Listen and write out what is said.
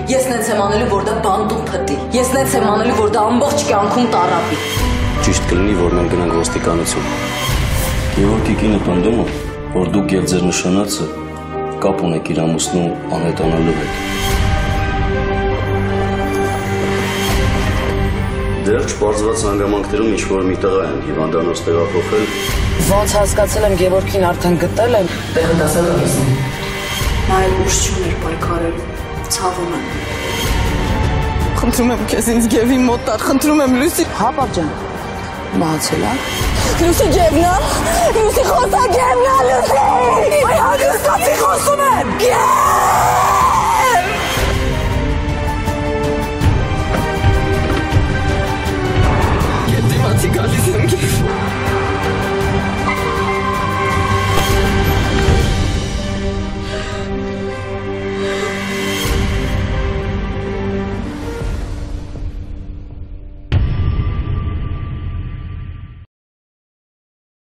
Ես նենց եմ անելու, որ դա բանտում փտի։ Ես նենց եմ անելու, որ դա ամբողջ կյանքում տարապի։ Ճիշտ կլինի, որ մենք գնանք ոստիկանություն։ Գևորգի կինը պնդում է, որ դուք եւ ձեր նշանածը կապ ունեք իր ամուսնու անհետանալու հետ։ Դեռ չպարզված հանգամանքներում ինչ-որ մի տղա են հիվանդանոց տեղափոխել։ Ոնց հասկացել եմ, Գևորգին արդեն գտել են։ Տեղը դասել եմ ես։ Նա էլ ուժ չուներ պայքարելու, ցավում եմ։ Խնդրում եմ քեզ ինձ Գևի մոտ տար, խնդրում եմ Լուսի։ Հապա ջան, մահացել ա։ Լուսի Գևնա, Լուսի խոսա Գևնա, Լուսի։ Այ հանգստացի խոսում եմ։